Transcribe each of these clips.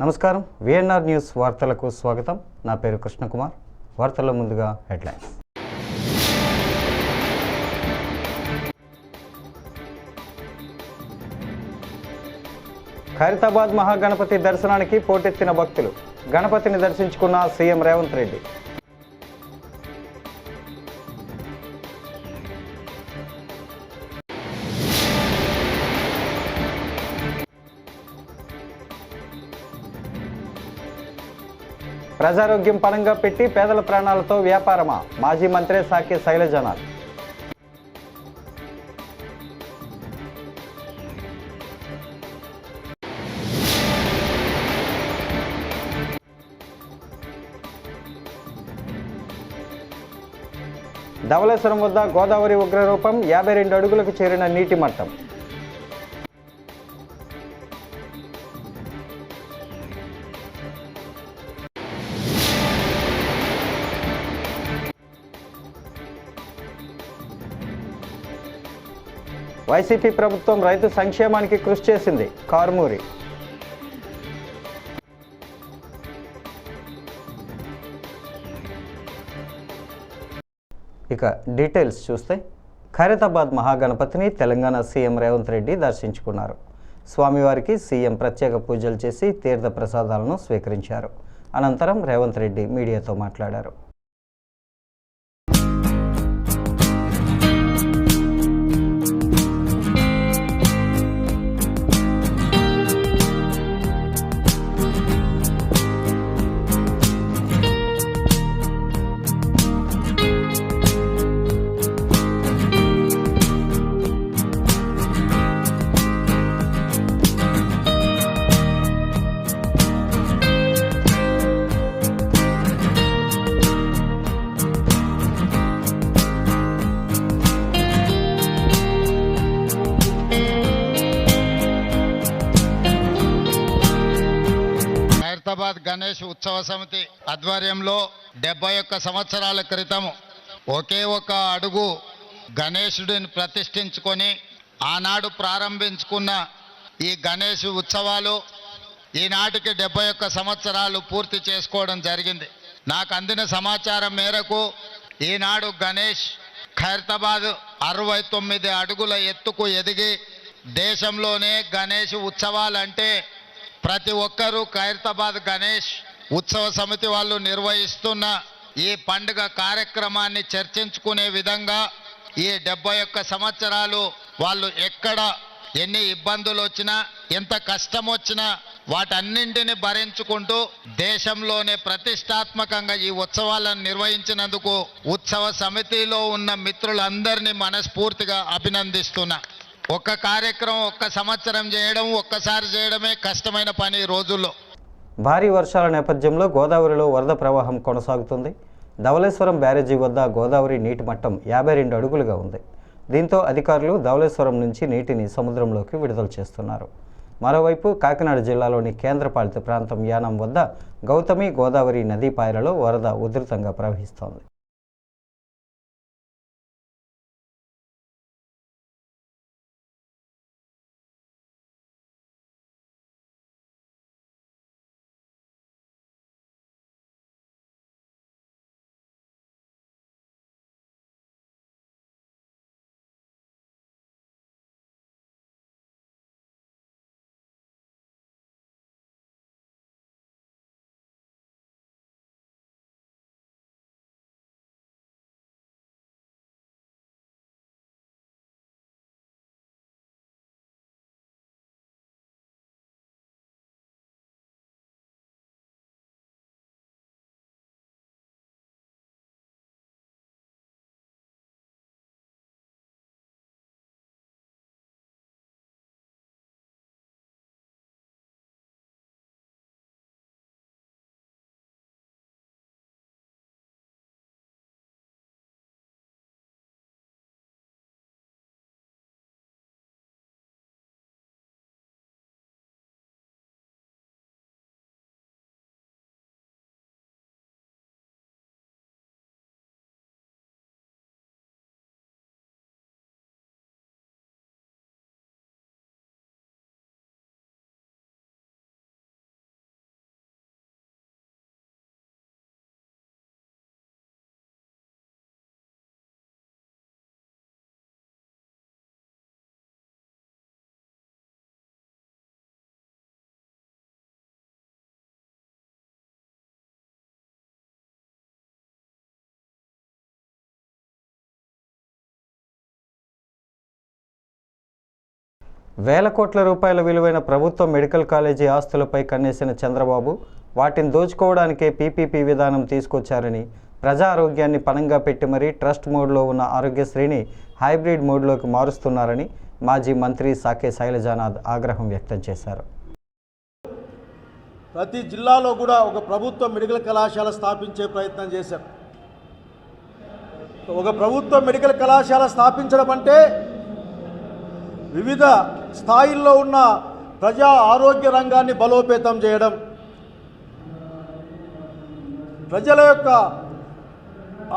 నమస్కారం, VNR news వార్తలకు స్వాగతం. నా పేరు కృష్ణకుమార్. వార్తల్లో ముందుగా హెడ్లైన్స్. ఖైరతాబాద్ మహాగణపతి దర్శనానికి పోటెత్తిన భక్తులు. గణపతిని దర్శించుకున్న సీఎం రేవంత్ రెడ్డి. ప్రజారోగ్యం పరంగా పెట్టి పేదల ప్రాణాలతో వ్యాపారమా? మాజీ మంత్రి సాకే శైలజనాథ్. ధవళేశ్వరం వద్ద గోదావరి ఉగ్రరూపం, 52 అడుగులకు చేరిన నీటి మట్టం. వైసీపీ ప్రభుత్వం రైతు సంక్షేమానికి కృషి చేసింది. కారుమూరి. ఇక డీటెయిల్స్ చూస్తే, ఖైరతాబాద్ మహాగణపతిని తెలంగాణ సీఎం రేవంత్ రెడ్డి దర్శించుకున్నారు. స్వామివారికి సీఎం ప్రత్యేక పూజలు చేసి తీర్థ ప్రసాదాలను స్వీకరించారు. అనంతరం రేవంత్ రెడ్డి మీడియాతో మాట్లాడారు. ఖైరతాబాద్ గణేష్ ఉత్సవ సమితి ఆధ్వర్యంలో 71 సంవత్సరాల క్రితం ఒకే ఒక అడుగు గణేశుడిని ప్రతిష్ఠించుకొని ఆనాడు ప్రారంభించుకున్న ఈ గణేష్ ఉత్సవాలు ఈనాటికి 71 సంవత్సరాలు పూర్తి చేసుకోవడం జరిగింది. నాకు అందిన సమాచారం మేరకు ఈనాడు గణేష్ ఖైరతాబాద్ 69 అడుగుల ఎత్తుకు ఎదిగి దేశంలోనే గణేష్ ఉత్సవాలంటే ప్రతి ఒక్కరూ ఖైరతాబాద్ గణేష్ ఉత్సవ సమితి వాళ్ళు నిర్వహిస్తున్న ఈ పండుగ కార్యక్రమాన్ని చర్చించుకునే విధంగా ఈ 71 సంవత్సరాలు వాళ్ళు ఎక్కడ ఎన్ని ఇబ్బందులు వచ్చినా, ఎంత కష్టం వచ్చినా వాటన్నింటిని భరించుకుంటూ దేశంలోనే ప్రతిష్టాత్మకంగా ఈ ఉత్సవాలను నిర్వహించినందుకు ఉత్సవ సమితిలో ఉన్న మిత్రులందరినీ మనస్ఫూర్తిగా అభినందిస్తున్నా. ఒక్క కార్యక్రమం ఒక్క సంవత్సరం చేయడం, ఒక్కసారి చేయడమే కష్టమైన పని ఈ రోజుల్లో. భారీ వర్షాల నేపథ్యంలో గోదావరిలో వరద ప్రవాహం కొనసాగుతుంది. ధవళేశ్వరం బ్యారేజీ వద్ద గోదావరి నీటి మట్టం 52 అడుగులుగా ఉంది. దీంతో అధికారులు ధవళేశ్వరం నుంచి నీటిని సముద్రంలోకి విడుదల చేస్తున్నారు. మరోవైపు కాకినాడ జిల్లాలోని కేంద్రపాలిత ప్రాంతం యానం వద్ద గౌతమి గోదావరి నదీ పాయలలో వరద ఉధృతంగా ప్రవహిస్తోంది. వేల కోట్ల రూపాయల విలువైన ప్రభుత్వ మెడికల్ కాలేజీ ఆస్తులపై కన్నేసిన చంద్రబాబు వాటిని దోచుకోవడానికే పీపీపీ విధానం తీసుకొచ్చారని, ప్రజా ఆరోగ్యాన్ని పణంగా పెట్టి మరీ ట్రస్ట్ మోడ్లో ఉన్న ఆరోగ్యశ్రీని హైబ్రిడ్ మోడ్లోకి మారుస్తున్నారని మాజీ మంత్రి సాకే శైలజానాథ్ ఆగ్రహం వ్యక్తం చేశారు. ప్రతి జిల్లాలో కూడా ఒక ప్రభుత్వ మెడికల్ కళాశాల స్థాపించే ప్రయత్నం చేశాం. ఒక ప్రభుత్వ మెడికల్ కళాశాల స్థాపించడం అంటే వివిధ స్థాయిల్లో ఉన్న ప్రజా ఆరోగ్య రంగాన్ని బలోపేతం చేయడం, ప్రజల యొక్క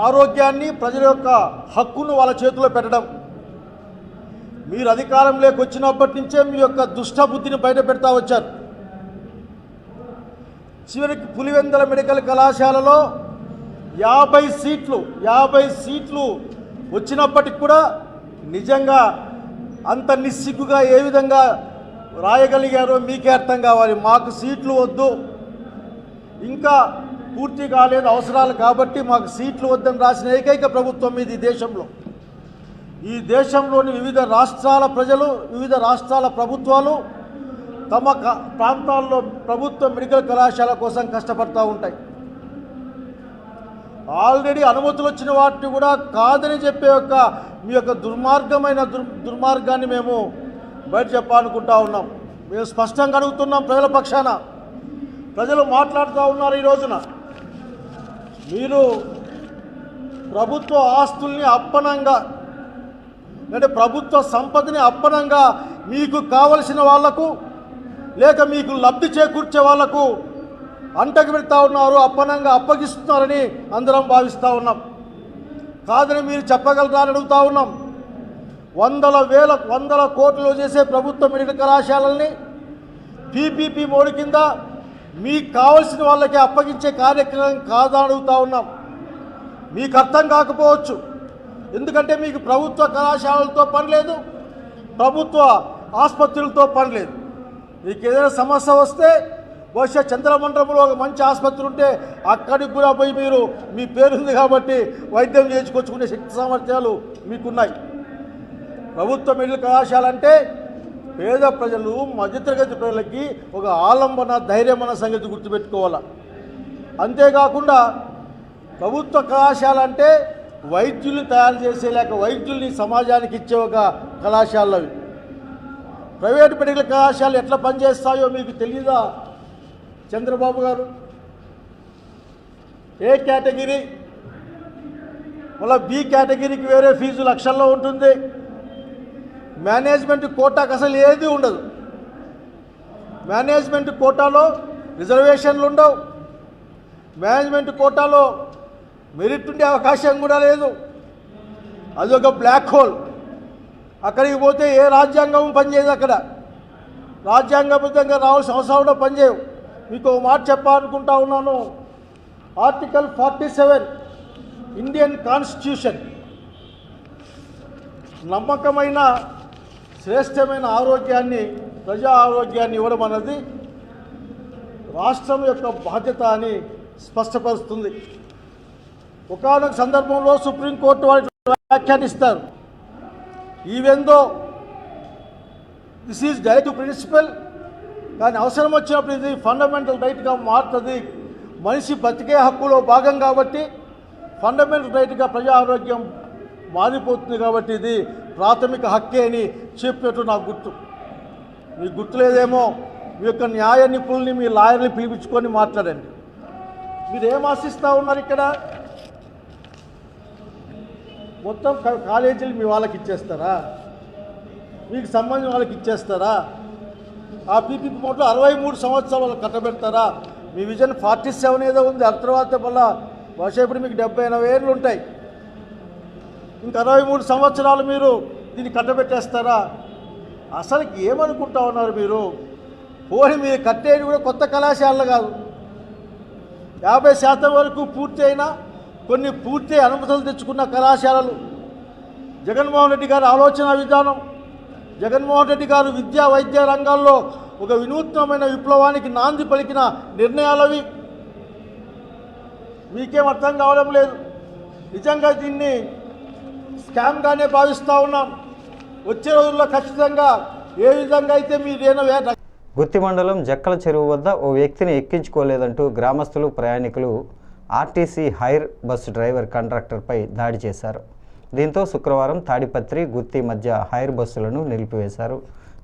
ఆరోగ్యాన్ని, ప్రజల యొక్క హక్కును వాళ్ళ చేతిలో పెట్టడం. మీరు అధికారంలోకి వచ్చినప్పటి నుంచే మీ యొక్క దుష్ట బుద్ధిని బయట పెడతా వచ్చారు. చివరికి పులివెందుల మెడికల్ కళాశాలలో 50 సీట్లు వచ్చినప్పటికి కూడా నిజంగా అంత నిస్సిగ్గుగా ఏ విధంగా రాయగలిగారో మీకే అర్థం కావాలి. మాకు సీట్లు వద్దు, ఇంకా పూర్తి కాలేదు అవసరాలు కాబట్టి మాకు సీట్లు వద్దని రాసిన ఏకైక ప్రభుత్వం ఇది దేశంలో. ఈ దేశంలోని వివిధ రాష్ట్రాల ప్రజలు, వివిధ రాష్ట్రాల ప్రభుత్వాలు తమ ప్రాంతాల్లో ప్రభుత్వ మెడికల్ కళాశాల కోసం కష్టపడుతూ ఉంటాయి. ఆల్రెడీ అనుమతులు వచ్చిన వాటిని కూడా కాదని చెప్పే మీ యొక్క దుర్మార్గాన్ని మేము బయట చెప్పాలనుకుంటా ఉన్నాం. మేము స్పష్టంగా అడుగుతున్నాం ప్రజల పక్షాన. ప్రజలు మాట్లాడుతూ ఉన్నారు. ఈ రోజున మీరు ప్రభుత్వ ఆస్తుల్ని అప్పనంగా, అంటే ప్రభుత్వ సంపదని అప్పనంగా మీకు కావలసిన వాళ్లకు, లేక మీకు లబ్ధి చేకూర్చే వాళ్లకు అంటకు పెడతా ఉన్నారు, అప్పనంగా అప్పగిస్తున్నారని అందరం భావిస్తూ ఉన్నాం. కాదని మీరు చెప్పగలరా అని అడుగుతూ ఉన్నాం. వందల కోట్లు చేసే ప్రభుత్వ మెడికల్ కళాశాలల్ని పీపీపీ మోడ్ కింద మీకు కావలసిన వాళ్ళకి అప్పగించే కార్యక్రమం కాదా అడుగుతూ ఉన్నాం. మీకు అర్థం కాకపోవచ్చు, ఎందుకంటే మీకు ప్రభుత్వ కళాశాలలతో పని లేదు, ప్రభుత్వ ఆసుపత్రులతో పని లేదు. మీకు ఏదైనా సమస్య వస్తే బహుశా చంద్రమండలంలో ఒక మంచి ఆసుపత్రి ఉంటే అక్కడికి కూడా పోయి మీరు, మీ పేరుంది కాబట్టి వైద్యం చేయించుకొచ్చుకునే శక్తి సామర్థ్యాలు మీకున్నాయి. ప్రభుత్వ మెడికల్ కళాశాల అంటే పేద ప్రజలు, మధ్యతరగతి ప్రజలకి ఒక ఆలంబన, ధైర్యం అన్న సంగతి గుర్తుపెట్టుకోవాలి. అంతేకాకుండా ప్రభుత్వ కళాశాల అంటే వైద్యుల్ని తయారు చేసే, లేక వైద్యుల్ని సమాజానికి ఇచ్చే ఒక కళాశాలలు అవి. ప్రైవేట్ మెడికల్ కళాశాలలు ఎట్లా పనిచేస్తాయో మీకు తెలీదా చంద్రబాబు గారు? ఏ కేటగిరీ, మళ్ళీ బి కేటగిరీకి వేరే ఫీజు లక్షల్లో ఉంటుంది. మేనేజ్మెంట్ కోటాకు అసలు ఏది ఉండదు. మేనేజ్మెంట్ కోటాలో రిజర్వేషన్లు ఉండవు. మేనేజ్మెంట్ కోటాలో మెరిట్ ఉండే అవకాశం కూడా లేదు. అది ఒక బ్లాక్ హోల్. అక్కడికి పోతే ఏ రాజ్యాంగం పనిచేయదు. అక్కడ రాజ్యాంగబద్ధంగా రావాల్సిన అవసరం కూడా పనిచేయవు. మీకు ఒక మాట చెప్పాలనుకుంటా ఉన్నాను. ఆర్టికల్ 47 ఇండియన్ కాన్స్టిట్యూషన్ నమ్మకమైన, శ్రేష్టమైన ఆరోగ్యాన్ని, ప్రజా ఆరోగ్యాన్ని ఇవ్వడం అన్నది రాష్ట్రం యొక్క బాధ్యత అని స్పష్టపరుస్తుంది. ఒకానొక సందర్భంలో సుప్రీంకోర్టు వారి వ్యాఖ్యానిస్తారు. Even though this is direct principle, కానీ అవసరం వచ్చినప్పుడు ఇది ఫండమెంటల్ రైట్గా మారుతుంది. మనిషి బతికే హక్కులో భాగం కాబట్టి ఫండమెంటల్ రైట్గా ప్రజా ఆరోగ్యం మారిపోతుంది. కాబట్టి ఇది ప్రాథమిక హక్కే అని చెప్పినట్టు నాకు గుర్తు. మీకు గుర్తులేదేమో, మీ యొక్క న్యాయ నిపుణుల్ని, మీ లాయర్ని పిలిపించుకొని మాట్లాడండి. మీరు ఏం ఆశిస్తూ ఉన్నారు? ఇక్కడ మొత్తం కాలేజీలు మీ వాళ్ళకి ఇచ్చేస్తారా? మీకు సంబంధించిన వాళ్ళకి ఇచ్చేస్తారా? ఆ పీపీపీ మోడ్లో 63 సంవత్సరాలు కట్టబెడతారా? మీ విజన్ 47 ఏదో ఉంది. ఆ తర్వాత మళ్ళా బహుశా ఇప్పుడు మీకు 70-80 ఏళ్ళు ఉంటాయి. ఇంక 63 సంవత్సరాలు మీరు దీన్ని కట్టబెట్టేస్తారా? అసలుకి ఏమనుకుంటా ఉన్నారు మీరు? పోనీ మీరు కట్టేది కూడా కొత్త కళాశాలలు కాదు. 50% వరకు పూర్తి అయినా, కొన్ని పూర్తి అనుమతులు తెచ్చుకున్న కళాశాలలు. జగన్మోహన్ రెడ్డి గారి ఆలోచన విధానం, జగన్మోహన్ రెడ్డి గారు విద్యా వైద్య రంగాల్లో ఒక వినూత్నమైన విప్లవానికి నాంది పలికిన నిర్ణయాలవి. మీకేం అర్థం కావడం లేదు. నిజంగా దీన్ని స్కామ్గానే భావిస్తూ ఉన్నాం. వచ్చే రోజుల్లో ఖచ్చితంగా ఏ విధంగా అయితే మీరేనా గుత్తి మండలం జక్కల చెరువు వద్ద ఓ వ్యక్తిని ఎక్కించుకోలేదంటూ గ్రామస్తులు ప్రయాణికులు ఆర్టీసీ హైర్ బస్సు డ్రైవర్ కండక్టర్పై దాడి చేశారు. దీంతో శుక్రవారం తాడిపత్రి గుత్తి మధ్య హైర్ బస్సులను నిలిపివేశారు.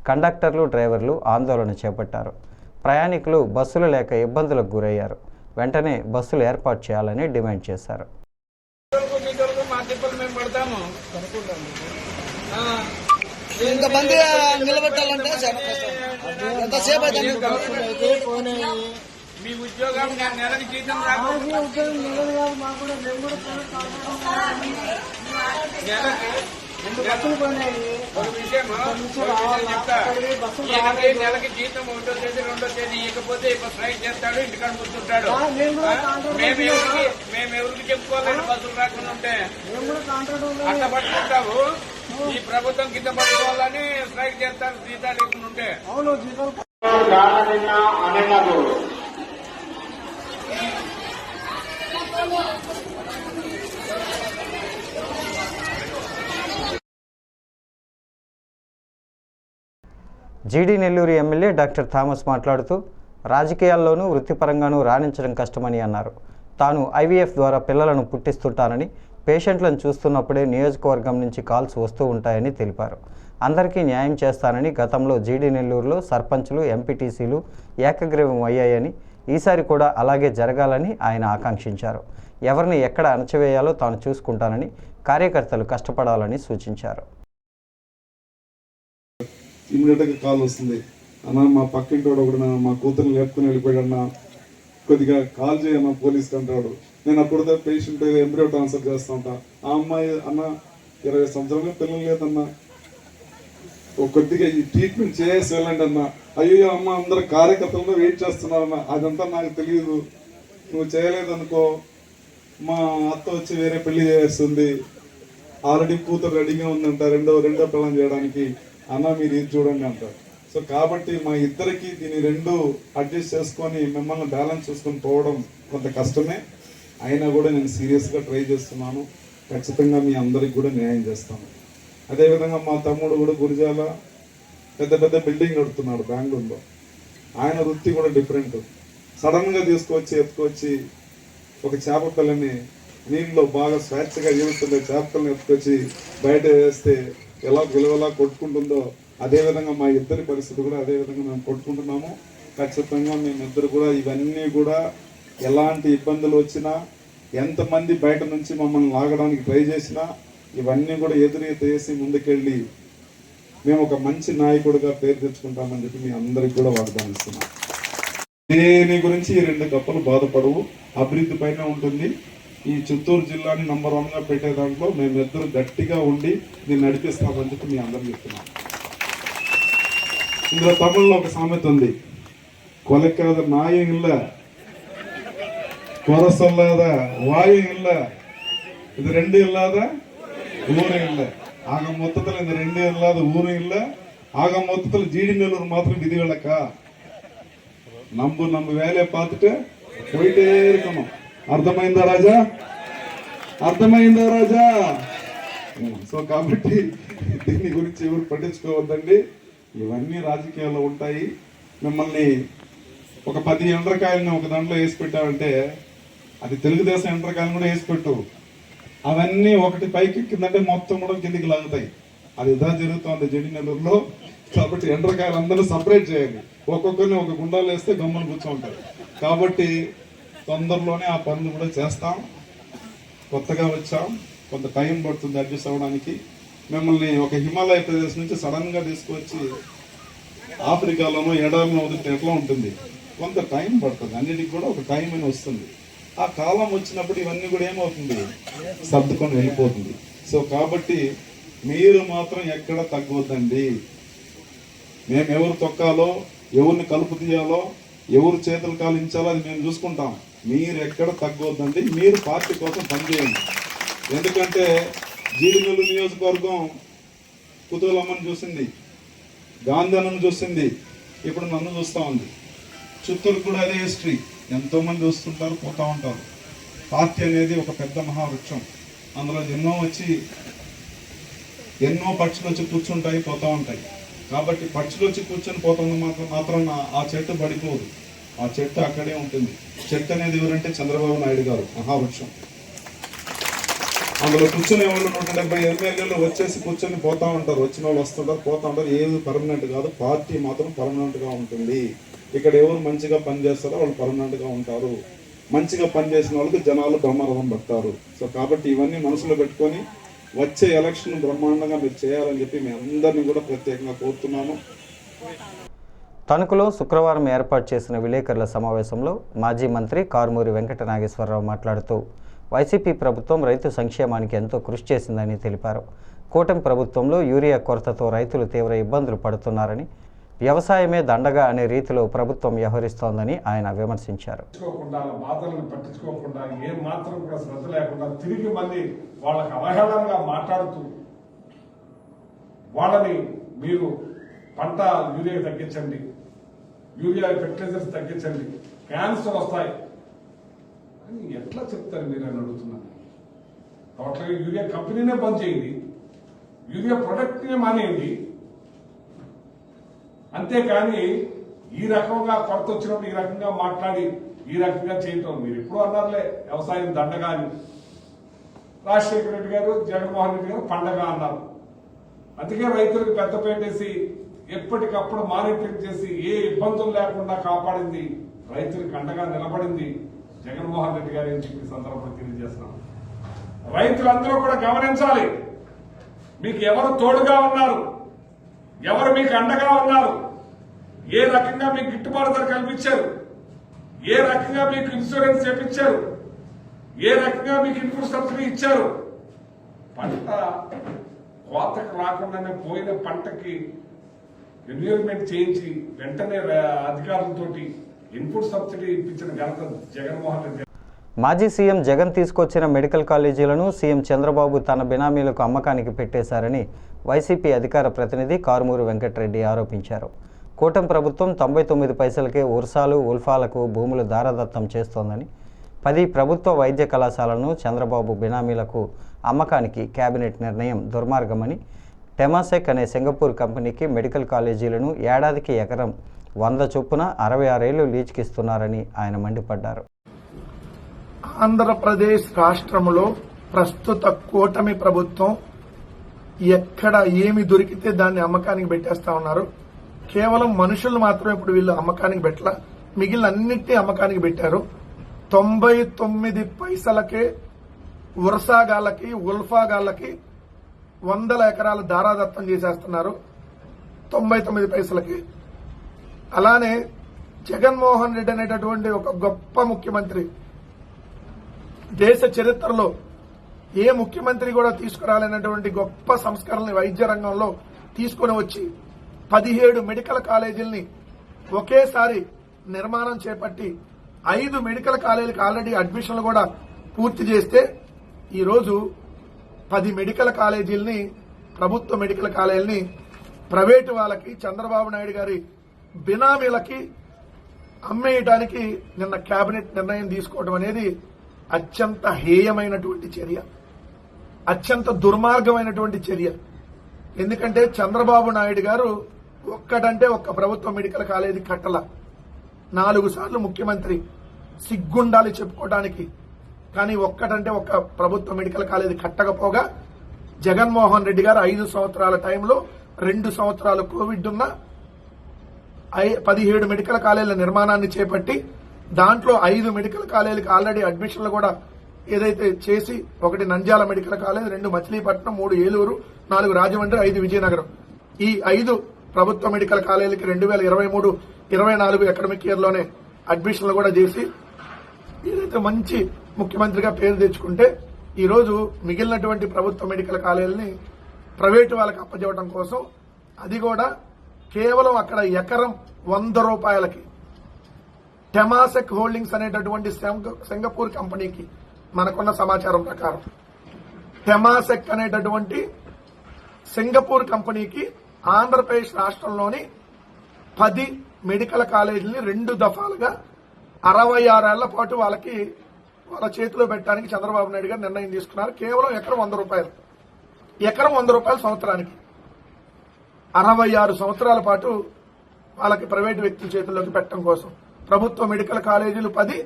కండక్టర్లు డ్రైవర్లు ఆందోళన చేపట్టారు. ప్రయాణికులు బస్సులు లేక ఇబ్బందులకు గురయ్యారు. వెంటనే బస్సులు ఏర్పాటు చేయాలని డిమాండ్ చేశారు. ఇంతమంది నిలబెట్టాలంటే ఎంతసేపు అయితే మీ ఉద్యోగం నెలకి జీతం నెలకి జీతం 1వ తేదీ 2వ తేదీ ఇకపోతే స్ట్రైక్ చేస్తాడు, ఇంటికాడ కూర్చుంటాడు. మేము ఎవరికి చెప్పుకోలేదు బస్సులు రాకుండా ఉంటే అట్ట పట్టుకుంటావు. ఈ ప్రభుత్వం కింద పట్టుకోవాలని స్ట్రైక్ చేస్తారు జీతాలు లేకుండా ఉంటే. జీడీ నెల్లూరు ఎమ్మెల్యే డాక్టర్ థామస్ మాట్లాడుతూ రాజకీయాల్లోనూ వృత్తిపరంగానూ రాణించడం కష్టమని అన్నారు. తాను ఐవీఎఫ్ ద్వారా పిల్లలను పుట్టిస్తుంటానని, పేషెంట్లను చూస్తున్నప్పుడే నియోజకవర్గం నుంచి కాల్స్ వస్తూ ఉంటాయని తెలిపారు. అందరికీ న్యాయం చేస్తానని, గతంలో జీడీ నెల్లూరులో సర్పంచులు, ఎంపీటీసీలు ఏకగ్రీవం అయ్యాయని, ఈసారి కూడా అలాగే జరగాలని ఆయన ఆకాంక్షించారు. ఎవరిని ఎక్కడ అణచివేయాలో తాను చూసుకుంటానని, కార్యకర్తలు కష్టపడాలని సూచించారు. ఇమీడియట్గా కాల్ వస్తుంది, అన్న మా పక్కింటోడు ఒకడు మా కూతురుని లేపుకుని వెళ్ళిపోయాడన్నా, కొద్దిగా కాల్ చేయన్న పోలీస్కి అంటాడు. నేను అప్పుడుదా పేషెంట్ ఎంబ్రియో ట్రాన్స్ఫర్ చేస్తూ ఉంటా. ఆ అమ్మాయి అన్న 20 సంవత్సరాలుగా పిల్లలు లేదన్నా, కొద్దిగా ఈ ట్రీట్మెంట్ చేసి వెళ్ళండి అన్న. అయ్యో అమ్మ అందరు కార్యకర్తలతో వెయిట్ చేస్తున్నారన్న, అదంతా నాకు తెలియదు, నువ్వు చేయలేదనుకో మా అత్త వచ్చి వేరే పెళ్లి చేస్తుంది, ఆల్రెడీ కూతురు రెడీగా ఉందంట రెండో పిల్లని చేయడానికి, అన్న మీరు ఇది చూడండి అంటారు. సో కాబట్టి మా ఇద్దరికి దీన్ని రెండు అడ్జస్ట్ చేసుకొని మిమ్మల్ని బ్యాలెన్స్ చేసుకొని పోవడం కొంత కష్టమే. అయినా కూడా నేను సీరియస్గా ట్రై చేస్తున్నాను. ఖచ్చితంగా మీ అందరికి కూడా న్యాయం చేస్తాను. అదేవిధంగా మా తమ్ముడు కూడా గురిజాల పెద్ద బిల్డింగ్ కడుతున్నాడు బెంగళూరులో. ఆయన వృత్తి కూడా డిఫరెంట్. సడన్గా ఎత్తుకొచ్చి ఒక చేప పిల్లని నీళ్ళలో బాగా స్వేచ్ఛగా జీవిస్తుండే చేప పిల్లని ఎత్తుకొచ్చి బయట వేస్తే ఎలా విలువలా కొట్టుకుంటుందో అదేవిధంగా మా ఇద్దరి పరిస్థితి కూడా అదేవిధంగా మేము కొట్టుకుంటున్నాము. ఖచ్చితంగా మేమిద్దరు కూడా ఇవన్నీ కూడా ఎలాంటి ఇబ్బందులు వచ్చినా, ఎంతమంది బయట నుంచి మమ్మల్ని లాగడానికి ట్రై చేసినా ఇవన్నీ కూడా ఎదురేసి ముందుకెళ్ళి మేము ఒక మంచి నాయకుడిగా పేరు తెచ్చుకుంటామని చెప్పి మీ అందరికి కూడా వాగ్దానం ఇస్తున్నాం. దేని గురించి ఈ 2 కప్పలు బాధపడవు, అభివృద్ధి పైన ఉంటుంది. ఈ చిత్తూరు జిల్లాని నంబర్ 1గా పెట్టే దాంట్లో మేమిద్దరు గట్టిగా ఉండి దీన్ని నడిపిస్తామని చెప్పి మీ అందరూ చెప్తున్నాం. ఇందులో తమిళ్లో ఒక సామెత ఉంది, కొలకాద నాయం ఇల్ల కొరసొల్లాద వాయం ఇల్ల, ఇది 2 ఇల్లాద ఊరు ఇల్ల, ఆగ మొత్తలు ఇది 2 ఇల్లాద ఊరు ఇల్ల, ఆగ మొత్తలు జీడి నెల్లూరు మాత్రం విధి వెళ్ళక నమ్ము వేలే పాతుటే పోయిటే ఇరుకము. అర్థమైందా రాజా? సో కాబట్టి దీని గురించి ఎవరు పట్టించుకోవద్దండి. ఇవన్నీ రాజకీయాల్లో ఉంటాయి. మిమ్మల్ని ఒక 10 ఎండ్రకాయలని ఒక దాంట్లో వేసి పెట్టామంటే అది తెలుగుదేశం ఎండ్రకాయలను కూడా వేసి పెట్టు, అవన్నీ ఒకటి పైకి ఎక్కిందంటే మొత్తం కూడా కిందికి లాగుతాయి. అది ఇదా జరుగుతుంది జీడి నెల్లూరులో. కాబట్టి ఎండ్రకాయలు అందరూ సపరేట్ చేయాలి. ఒక్కొక్కరిని ఒక గుండాలు వేస్తే గమ్మున కూర్చోంటారు. కాబట్టి తొందరలోనే ఆ పనులు కూడా చేస్తాం. కొత్తగా వచ్చాం, కొంత టైం పడుతుంది అడ్జస్ట్ అవ్వడానికి. మిమ్మల్ని ఒక హిమాలయ ప్రదేశ్ నుంచి సడన్గా తీసుకొచ్చి ఆఫ్రికాలోనో ఎడారిలో వదిలితే ఎట్లా ఉంటుంది, కొంత టైం పడుతుంది. అన్నిటికి కూడా ఒక టైం అని వస్తుంది. ఆ కాలం వచ్చినప్పుడు ఇవన్నీ కూడా ఏమవుతుంది, సర్దుకొని వెళ్ళిపోతుంది. సో కాబట్టి మీరు మాత్రం ఎక్కడ తగ్గవద్దండి. మేము ఎవరు తొక్కాలో, ఎవరిని కలుపు తీయాలో, ఎవరు చేతులు కాలించాలో అది మేము చూసుకుంటాం. మీరు ఎక్కడ తగ్గవద్దండి. మీరు పార్టీ కోసం పనిచేయండి. ఎందుకంటే జీడి నెల్లూరు నియోజకవర్గం కుతూలమ్మని చూసింది, గాంధీను చూసింది, ఇప్పుడు నన్ను చూస్తూ ఉంది. చిత్తూరు కూడా అదే హిస్టరీ. ఎంతోమంది వస్తుంటారు, పోతూ ఉంటారు. పార్టీ అనేది ఒక పెద్ద మహావృక్షం. అందులో ఎన్నో పక్షులు వచ్చి కూర్చుంటాయి, పోతూ ఉంటాయి. కాబట్టి పక్షులు వచ్చి కూర్చొని పోతున్న మాత్రం ఆ చెట్టు పడిపోదు, ఆ చెట్టు అక్కడే ఉంటుంది. చెట్టు అనేది ఎవరంటే చంద్రబాబు నాయుడు గారు, మహావృక్షం. అందులో కూర్చొని వాళ్ళు 170 ఎమ్మెల్యేలు వచ్చేసి కూర్చొని పోతా ఉంటారు, వచ్చిన వాళ్ళు వస్తుంటారు, పోతా ఉంటారు. ఏది పర్మనెంట్ కాదు, పార్టీ మాత్రం పర్మనెంట్ గా ఉంటుంది. ఇక్కడ ఎవరు మంచిగా పనిచేస్తారో వాళ్ళు పర్మనెంట్ గా ఉంటారు. మంచిగా పనిచేసిన వాళ్ళకి జనాలు బ్రహ్మరథం పడతారు. సో కాబట్టి ఇవన్నీ మనసులో పెట్టుకొని వచ్చే ఎలక్షన్ బ్రహ్మాండంగా మీరు చేయాలని చెప్పి మీ అందరినీ కూడా ప్రత్యేకంగా కోరుతున్నాను. తణుకులో శుక్రవారం ఏర్పాటు చేసిన విలేకరుల సమావేశంలో మాజీ మంత్రి కారుమూరి వెంకట నాగేశ్వరరావు మాట్లాడుతూ వైసీపీ ప్రభుత్వం రైతు సంక్షేమానికి ఎంతో కృషి చేసిందని తెలిపారు. కూటమి ప్రభుత్వంలో యూరియా కొరతతో రైతులు తీవ్ర ఇబ్బందులు పడుతున్నారని, వ్యవసాయమే దండగా అనే రీతిలో ప్రభుత్వం వ్యవహరిస్తోందని ఆయన విమర్శించారు. బాధలను పట్టించుకోకుండా ఏ మాత్రం కూడా శ్రద్ధ లేకుండా తిరిగి మళ్ళీ వాళ్ళకి అవహేళనగా మాట్లాడుతూ వాళ్ళని మీరు పంట యూరియా తగ్గించండి, యూరియా ఫెర్టిలైజర్స్ తగ్గించండి, క్యాన్సర్ వస్తాయి అని ఎట్లా చెప్తారు మీరు అని అడుగుతున్నాను. టోటల్గా యూరియా కంపెనీనే బంద్ చేయండి, యూరియా ప్రొడక్ట్నే మానేయండి. అంతేకాని ఈ రకంగా కొరత వచ్చినప్పుడు ఈ రకంగా మాట్లాడి ఈ రకంగా చేయటం, మీరు ఎప్పుడు అన్నారులే వ్యవసాయం దండగా అని. రాజశేఖర రెడ్డి గారు, జగన్మోహన్ రెడ్డి గారు పండగ అన్నారు. అందుకే రైతులకు పెద్దపేటేసి ఎప్పటికప్పుడు మానిటరింగ్ చేసి ఏ ఇబ్బందులు లేకుండా కాపాడింది, రైతులకు అండగా నిలబడింది జగన్మోహన్ రెడ్డి గారు అని చెప్పి సందర్భంగా తెలియజేస్తున్నాం. రైతులందరూ కూడా గమనించాలి, మీకు ఎవరు తోడుగా ఉన్నారు, ఎవరు మీకు అండగా ఉన్నారు, ఏ రకంగా మీకు గిట్టుబాటు ధర కల్పించారు, ఏ రకంగా మీకు ఇన్సూరెన్స్ చేపించారు, ఏ రకంగా మీకు ఇన్పుట్ సబ్సిడీ ఇచ్చారు. పంట కోతకు రాకుండానే పోయిన పంటకి రెన్యూల్మెంట్ చేయించి వెంటనే అధికారులతోటి ఇన్పుట్ సబ్సిడీ ఇప్పించిన ఘనత జగన్మోహన్ రెడ్డి. మాజీ సీఎం జగన్ తీసుకొచ్చిన మెడికల్ కాలేజీలను సీఎం చంద్రబాబు తన బినామీలకు అమ్మకానికి పెట్టేశారని వైసీపీ అధికార ప్రతినిధి కారుమూరి వెంకటరెడ్డి ఆరోపించారు. కూటమి ప్రభుత్వం 99 పైసలకే ఉర్సాలు ఉల్ఫాలకు భూములు దారదత్తం చేస్తోందని, 10 ప్రభుత్వ వైద్య కళాశాలను చంద్రబాబు బినామీలకు అమ్మకానికి కేబినెట్ నిర్ణయం దుర్మార్గమని, టెమాసెక్ అనే సింగపూర్ కంపెనీకి మెడికల్ కాలేజీలను ఏడాదికి ఎకరం 100 చొప్పున 66 ఏళ్లు లీజుకిస్తున్నారని ఆయన మండిపడ్డారు. ఆంధ్రప్రదేశ్ రాష్ట్రంలో ప్రస్తుత కూటమి ప్రభుత్వం ఎక్కడ ఏమి దొరికితే దాన్ని అమ్మకానికి పెట్టేస్తా ఉన్నారు. కేవలం మనుషులు మాత్రమే ఇప్పుడు వీళ్ళు అమ్మకానికి పెట్టల, మిగిలిన అన్నిటినీ అమ్మకానికి పెట్టారు. 99 పైసలకే ఉరసాగాళ్ళకి ఉల్ఫాగాళ్ళకి 100 ఎకరాలు దారాదత్తం చేసేస్తున్నారు 99 పైసలకి. అలానే జగన్మోహన్ రెడ్డి అనేటటువంటి ఒక గొప్ప ముఖ్యమంత్రి, దేశ చరిత్రలో ఏ ముఖ్యమంత్రి కూడా తీసుకురాలేనటువంటి గొప్ప సంస్కరణలు వైద్య రంగంలో తీసుకుని వచ్చి 17 మెడికల్ కాలేజీలని ఒకేసారి నిర్మాణం చేపట్టి 5 మెడికల్ కాలేజీలకు ఆల్రెడీ అడ్మిషన్లు కూడా పూర్తి చేస్తే ఈరోజు 10 మెడికల్ కాలేజీలని, ప్రభుత్వ మెడికల్ కాలేజీలని ప్రైవేటు వాళ్ళకి, చంద్రబాబు నాయుడు గారి బినామీలకి అమ్మేయడానికి నిన్న కేబినెట్ నిర్ణయం తీసుకోవడం అనేది అత్యంత హేయమైనటువంటి చర్య, అత్యంత దుర్మార్గమైనటువంటి చర్య. ఎందుకంటే చంద్రబాబు నాయుడు గారు ఒక్కటంటే ఒక్క ప్రభుత్వ మెడికల్ కాలేజీ కట్టల, 4 సార్లు ముఖ్యమంత్రి, సిగ్గుండాలి చెప్పుకోవడానికి. కానీ ఒక్కటంటే ఒక్క ప్రభుత్వ మెడికల్ కాలేజీ కట్టకపోగా జగన్మోహన్ రెడ్డి గారు 5 సంవత్సరాల టైంలో 2 సంవత్సరాలు కోవిడ్ ఉన్న 17 మెడికల్ కాలేజీల నిర్మాణాన్ని చేపట్టి దాంట్లో 5 మెడికల్ కాలేజీలకు ఆల్రెడీ అడ్మిషన్లు కూడా ఏదైతే చేసి, 1 నంద్యాల మెడికల్ కాలేజ్, 2 మచిలీపట్నం, 3 ఏలూరు, 4 రాజమండ్రి, 5 విజయనగరం, ఈ 5 ప్రభుత్వ మెడికల్ కాలేజీలకి 2023-24 అకాడమిక్ ఇయర్ లోనే అడ్మిషన్లు కూడా చేసి ఏదైతే మంచి ముఖ్యమంత్రిగా పేరు తెచ్చుకుంటే ఈ రోజు మిగిలినటువంటి ప్రభుత్వ మెడికల్ కాలేజీలని ప్రైవేటు వాళ్ళకి అప్పచెప్పడం కోసం, అది కూడా కేవలం అక్కడ ఎకరం 100 రూపాయలకి టెమాసెక్ హోల్డింగ్స్ అనేటటువంటి సింగపూర్ కంపెనీకి, మనకున్న సమాచారం ప్రకారం టెమాసెక్ అనేటటువంటి సింగపూర్ కంపెనీకి ఆంధ్రప్రదేశ్ రాష్ట్రంలోని 10 మెడికల్ కాలేజీలని 2 దఫాలుగా 66 ఏళ్ల పాటు వాళ్ళ చేతిలో పెట్టడానికి చంద్రబాబు నాయుడు గారు నిర్ణయం తీసుకున్నారు. కేవలం ఎకరం 100 రూపాయలు, ఎకరం 100 రూపాయలు సంవత్సరానికి. 66 సంవత్సరాల పాటు వాళ్ళకి ప్రైవేటు వ్యక్తుల చేతుల్లోకి పెట్టడం కోసం ప్రభుత్వ మెడికల్ కాలేజీలు 10,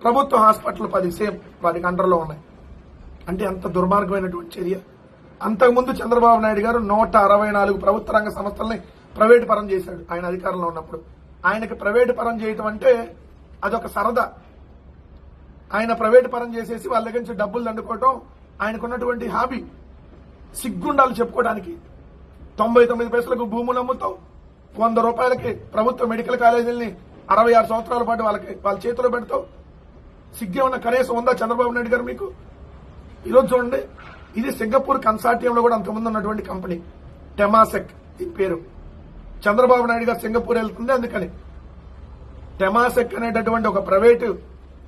ప్రభుత్వ హాస్పిటల్ 10 సేమ్ వారికి అండర్లో ఉన్నాయి. అంటే ఎంత దుర్మార్గమైనటువంటి చర్య. అంతకుముందు చంద్రబాబు నాయుడు గారు 164 ప్రభుత్వ రంగ సంస్థల్ని ప్రైవేటు పరం చేశాడు ఆయన అధికారంలో ఉన్నప్పుడు. ఆయనకి ప్రైవేటు పరం చేయటం అంటే అదొక సరదా. ఆయన ప్రైవేటు పరం చేసేసి వాళ్ళ దగ్గర నుంచి డబ్బులు దండుకోవటం ఆయనకున్నటువంటి హాబీ. సిగ్గుండాలు చెప్పుకోవడానికి 99 పైసలకు భూములు అమ్ముతావు, 100 రూపాయలకి ప్రభుత్వ మెడికల్ కాలేజీల్ని 66 సంవత్సరాల పాటు వాళ్ళ చేతిలో పెడతావు. సిగ్గేమన్నా కనీసం ఉందా చంద్రబాబు నాయుడు గారు మీకు? ఈరోజు చూడండి, ఇది సింగపూర్ కన్సార్టియంలో కూడా అంతకుముందు ఉన్నటువంటి కంపెనీ టెమాసెక్ దీని పేరు. చంద్రబాబు నాయుడు గారు సింగపూర్ వెళ్తుంది అందుకని. టెమాసెక్ అనేటటువంటి ఒక ప్రైవేటు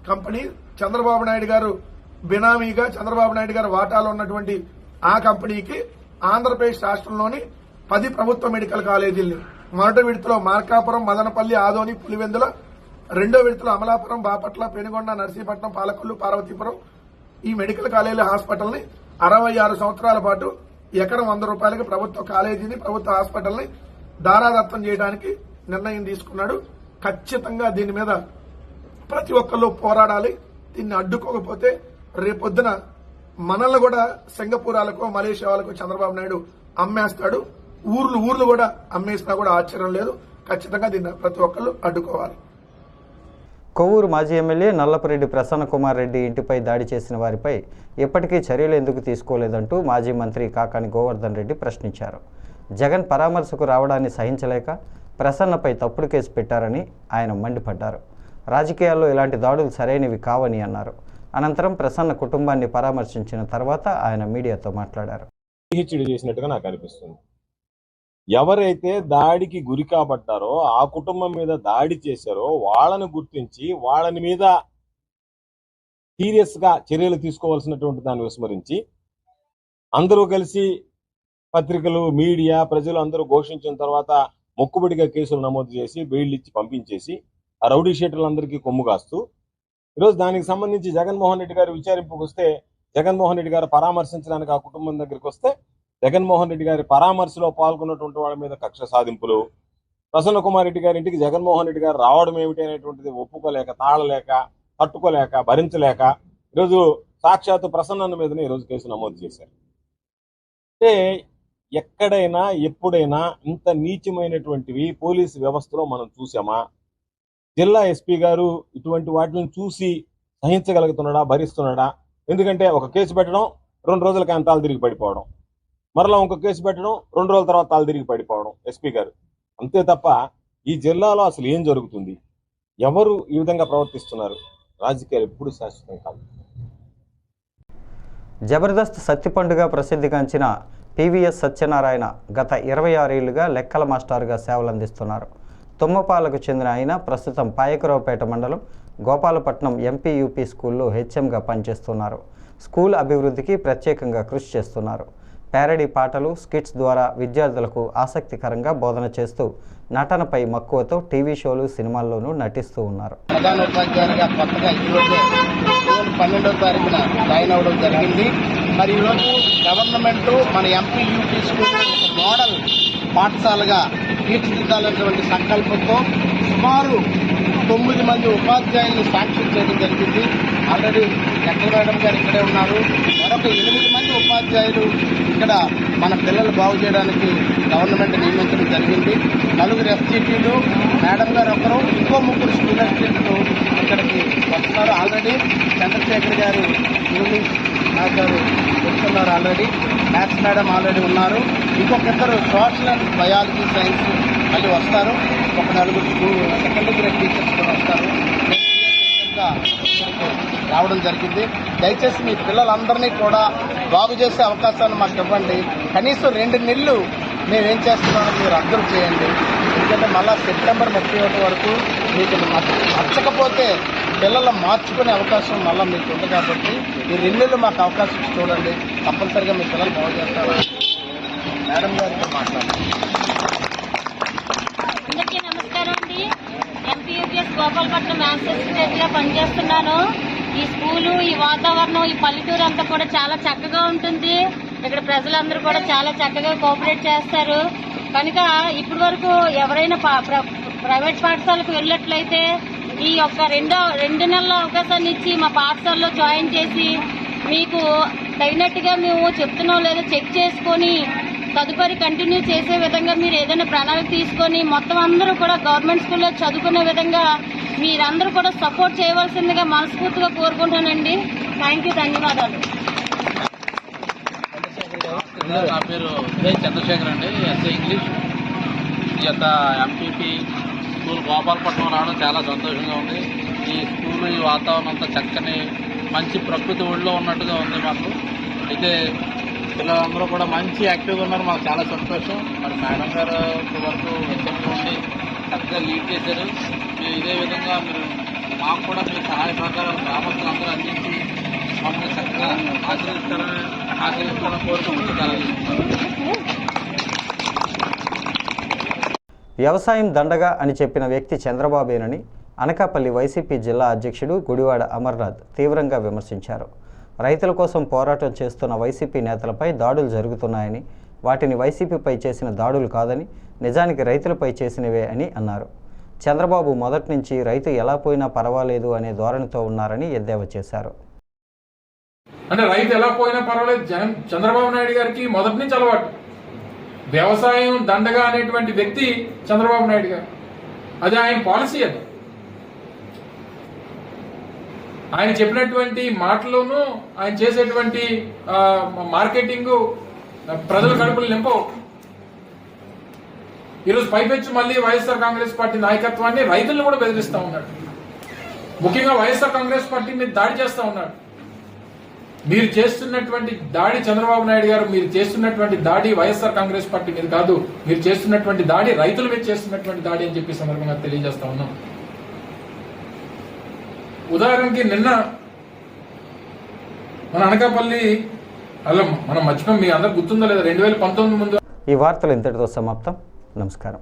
కంపెనీ చంద్రబాబు నాయుడు గారు బినామీగా చంద్రబాబు నాయుడు గారు వాటాలో ఉన్నటువంటి ఆ కంపెనీకి ఆంధ్రప్రదేశ్ రాష్ట్రంలోని 10 ప్రభుత్వ మెడికల్ కాలేజీల్ని మొదటి విడతలో మార్కాపురం, మదనపల్లి, ఆదోని, పులివెందుల, రెండో విడతలో అమలాపురం, బాపట్ల, పెనుగొండ, నర్సీపట్నం, పాలకొల్లు, పార్వతీపురం ఈ మెడికల్ కాలేజీల హాస్పిటల్ని 66 సంవత్సరాల పాటు ఎకరం 100 రూపాయలకి ప్రభుత్వ కాలేజీని, ప్రభుత్వ హాస్పిటల్ని దారాదత్తం చేయడానికి నిర్ణయం తీసుకున్నాడు. ఖచ్చితంగా దీని మీద ప్రతి ఒక్కళ్ళు పోరాడాలి. దీన్ని అడ్డుకోకపోతే రేపొద్దున మనల్ని కూడా సింగపూరాలకు, మలేషియా వాళ్ళకు చంద్రబాబు నాయుడు అమ్మేస్తాడు. ఊర్లు కూడా అమ్మేసినా కూడా ఆశ్చర్యం లేదు. ఖచ్చితంగా దీన్ని ప్రతి ఒక్కళ్ళు అడ్డుకోవాలి. కొవ్వూరు మాజీ ఎమ్మెల్యే నల్లపురెడ్డి ప్రసన్న కుమార్ రెడ్డి ఇంటిపై దాడి చేసిన వారిపై ఇప్పటికీ చర్యలు ఎందుకు తీసుకోలేదంటూ మాజీ మంత్రి కాకాని గోవర్ధన్ రెడ్డి ప్రశ్నించారు. జగన్ పరామర్శకు రావడాన్ని సహించలేక ప్రసన్నపై తప్పుడు కేసు పెట్టారని ఆయన మండిపడ్డారు. రాజకీయాల్లో ఇలాంటి దాడులు సరైనవి కావని అన్నారు. అనంతరం ప్రసన్న కుటుంబాన్ని పరామర్శించిన తర్వాత ఆయన మీడియాతో మాట్లాడారు. చేసినట్టుగా నాకు అనిపిస్తుంది. ఎవరైతే దాడికి గురి కాబడ్డారో, ఆ కుటుంబం మీద దాడి చేశారో వాళ్ళని గుర్తించి వాళ్ళని మీద సీరియస్ గా చర్యలు తీసుకోవాల్సినటువంటి దాన్ని విస్మరించి అందరూ కలిసి పత్రికలు, మీడియా, ప్రజలు అందరూ ఘోషించిన తర్వాత మొక్కుబడిగా కేసులు నమోదు చేసి బెయిల్ ఇచ్చి పంపించేసి ఆ రౌడీ షీటర్లందరికీ కొమ్ము కాస్తూ ఈరోజు దానికి సంబంధించి జగన్మోహన్ రెడ్డి గారు విచారింపుకు వస్తే, జగన్మోహన్ రెడ్డి గారు పరామర్శించడానికి ఆ కుటుంబం దగ్గరికి వస్తే జగన్మోహన్ రెడ్డి గారి పరామర్శలో పాల్గొన్నటువంటి వాళ్ళ మీద కక్ష సాధింపులు, ప్రసన్న కుమార్ రెడ్డి గారి ఇంటికి జగన్మోహన్ రెడ్డి గారు రావడం ఏమిటి అనేటువంటిది ఒప్పుకోలేక, తాళలేక, తట్టుకోలేక, భరించలేక ఈరోజు సాక్షాత్తు ప్రసన్న మీదనే ఈరోజు కేసు నమోదు చేశారు. అంటే ఎక్కడైనా ఎప్పుడైనా ఇంత నీచమైనటువంటివి పోలీసు వ్యవస్థలో మనం చూసామా? జిల్లా ఎస్పీ గారు ఇటువంటి వాటిని చూసి సహించగలుగుతున్నాడా, భరిస్తున్నాడా? ఎందుకంటే ఒక కేసు పెట్టడం, 2 రోజులకి ఆయన తాళ్ళు తిరిగి పడిపోవడం, మరలా ఇంకొక కేసు పెట్టడం, 2 రోజుల తర్వాత తాళ్ళు తిరిగి పడిపోవడం ఎస్పీ గారు. అంతే తప్ప ఈ జిల్లాలో అసలు ఏం జరుగుతుంది, ఎవరు ఈ విధంగా ప్రవర్తిస్తున్నారు? రాజకీయాలు ఎప్పుడు శాశ్వతం కాదు. జబర్దస్త్ సత్తిపండుగా ప్రసిద్ధిగాంచిన పివిఎస్ సత్యనారాయణ గత 26 ఏళ్లుగా లెక్కల మాస్టర్గా సేవలందిస్తున్నారు. తుమ్మపాలకు చెందిన ఆయన ప్రస్తుతం పాయకరావుపేట మండలం గోపాలపట్నం ఎంపీయూపీ స్కూల్లో హెచ్ఎంగా పనిచేస్తున్నారు. స్కూల్ అభివృద్ధికి ప్రత్యేకంగా కృషి చేస్తున్నారు. ప్యారడీ పాటలు, స్కిట్స్ ద్వారా విద్యార్థులకు ఆసక్తికరంగా బోధన చేస్తూ నటనపై మక్కువతో టీవీ షోలు, సినిమాల్లోనూ నటిస్తూ ఉన్నారు. ప్రధానోపాధ్యాయులుగా కొత్తగా ఈరోజు జూన్ 12వ తారీఖున జాయిన్ అవ్వడం జరిగింది. మరి ఈరోజు గవర్నమెంట్ మన ఎంపీయూపీ స్కూల్ ఒక మోడల్ పాఠశాలగా తీర్చిదిద్దాలనేటువంటి సంకల్పంతో సుమారు 9 మంది ఉపాధ్యాయులను సాక్షి చేయడం జరిగింది. ఆల్రెడీ వెంకట మేడం గారు ఇక్కడే ఉన్నారు. మరొక 8 మంది ఉపాధ్యాయులు ఇక్కడ మన పిల్లలు బాగు చేయడానికి గవర్నమెంట్ నియమించడం జరిగింది. 4 ఎస్జీపీలు, మేడం గారు ఒకరు, ఇంకో 3 స్కూల్ అసిస్టెంట్లు ఇక్కడికి వస్తున్నారు. ఆల్రెడీ చంద్రశేఖర్ గారు ఇంగ్లీష్ గారు చెప్తున్నారు. ఆల్రెడీ మ్యాథ్స్ మేడం ఆల్రెడీ ఉన్నారు. ఇంకొక 2 సోషల్ అండ్ బయాలజీ సైన్స్ మళ్ళీ వస్తారు. ఒక 4 స్కూల్ సెకండరీ గ్రేడ్ టీచర్స్ కూడా వస్తారు. రావడం జరిగింది. దయచేసి మీ పిల్లలందరినీ కూడా బాగు చేసే అవకాశాన్ని మాకు ఇవ్వండి. కనీసం 2 నెలలు మేమేం చేస్తున్నామో మీరు అబ్జర్వ్ చేయండి. ఎందుకంటే మళ్ళా సెప్టెంబర్ 31 వరకు మీకు నచ్చకపోతే పిల్లలు మార్చుకునే అవకాశం మళ్ళీ మీకు ఉంది. కాబట్టి ఈ 2 నెలలు మాకు అవకాశం ఇచ్చి చూడండి. తప్పనిసరిగా మీ పిల్లలు బాగు చేస్తారు. మేడం గారితో మాట్లాడండి. అందరికీ నమస్కారం అండి. ఎంపీయూపీఎస్ గోపాలపట్నం మ్యాథ్స్ అసిస్టెంట్గా పనిచేస్తున్నాను. ఈ స్కూలు, ఈ వాతావరణం, ఈ పల్లెటూరు అంతా కూడా చాలా చక్కగా ఉంటుంది. ఇక్కడ ప్రజలందరూ కూడా చాలా చక్కగా కోఆపరేట్ చేస్తారు. కనుక ఇప్పటి వరకు ఎవరైనా ప్రైవేట్ పాఠశాలకు వెళ్ళినట్లయితే ఈ యొక్క రెండు నెలల అవకాశాన్ని ఇచ్చి మా పాఠశాలలో జాయిన్ చేసి మీకు తగినట్టుగా మేము చెప్తున్నాం లేదో చెక్ చేసుకొని తదుపరి కంటిన్యూ చేసే విధంగా మీరు ఏదైనా ప్రణాళిక తీసుకొని మొత్తం అందరూ కూడా గవర్నమెంట్ స్కూల్లో చదువుకునే విధంగా మీరందరూ కూడా సపోర్ట్ చేయవలసిందిగా మనస్ఫూర్తిగా కోరుకుంటానండి. థ్యాంక్ యూ, ధన్యవాదాలు. నా పేరు చంద్రశేఖర్ అండి, ఎస్ఏ ఇంగ్లీష్. ఈ యొక్క ఎంపీపీ స్కూల్ గోపాలపట్నం రావడం చాలా సంతోషంగా ఉంది. ఈ స్కూల్ ఈ వాతావరణం అంతా చక్కని మంచి ప్రకృతి ఒడిలో ఉన్నట్టుగా ఉంది మాకు. అయితే పిల్లలందరూ కూడా మంచి యాక్టివ్గా ఉన్నారు, మాకు చాలా సంతోషం. మరి మేడం గారు వరకు హెచ్చరిక ఉండి చక్కగా లీడ్ చేశారు. మీరు ఇదే విధంగా మీరు మాకు కూడా మీరు సహాయ సహకారాలు గ్రామస్తులందరూ అందించి మమ్మల్ని చక్కగా ఆశీర్వదిస్తారని కోరుకుంటూ కలగిస్తున్నారు. వ్యవసాయం దండగా అని చెప్పిన వ్యక్తి చంద్రబాబేనని అనకాపల్లి వైసీపీ జిల్లా అధ్యక్షుడు గుడివాడ అమర్నాథ్ తీవ్రంగా విమర్శించారు. రైతుల కోసం పోరాటం చేస్తున్న వైసీపీ నేతలపై దాడులు జరుగుతున్నాయని, వాటిని వైసీపీపై చేసిన దాడులు కాదని, నిజానికి రైతులపై చేసినవే అని అన్నారు. చంద్రబాబు మొదటి నుంచి రైతు ఎలా పోయినా పర్వాలేదు అనే ధోరణితో ఉన్నారని ఎద్దేవా చేశారు. అంటే రైతు ఎలా పోయినా పర్వాలేదు, చంద్రబాబు నాయుడు గారికి మొదటి నుంచి అలవాటు. వ్యవసాయం దండగా అనేటువంటి వ్యక్తి చంద్రబాబు నాయుడు గారు, అది ఆయన పాలసీ. అది ఆయన చెప్పినటువంటి మాటలోనూ ఆయన చేసేటువంటి మార్కెటింగ్ ప్రజల కడుపులు నింపవు. ఈరోజు పైపెచ్చు మళ్ళీ వైఎస్ఆర్ కాంగ్రెస్ పార్టీ నాయకత్వాన్ని రైతులను కూడా బెదిరిస్తా ఉన్నాడు. ముఖ్యంగా వైఎస్ఆర్ కాంగ్రెస్ పార్టీ మీద దాడి చేస్తా ఉన్నాడు. మీరు చేస్తున్నటువంటి దాడి చంద్రబాబు నాయుడు గారు, మీరు చేస్తున్నటువంటి దాడి వైఎస్ఆర్ కాంగ్రెస్ పార్టీ మీద కాదు, మీరు చేస్తున్నటువంటి దాడి రైతుల మీద చేస్తున్నటువంటి దాడి అని చెప్పి సందర్భంగా తెలియజేస్తా ఉన్నాం. ఉదాహరణకి నిన్న మన అనకాపల్లి అలా మనం మర్చిపోయాం, మీ అందరు గుర్తుందో లేదా, 2019 ముందు. ఈ వార్తలు ఇంతటితో సమాప్తం. నమస్కారం.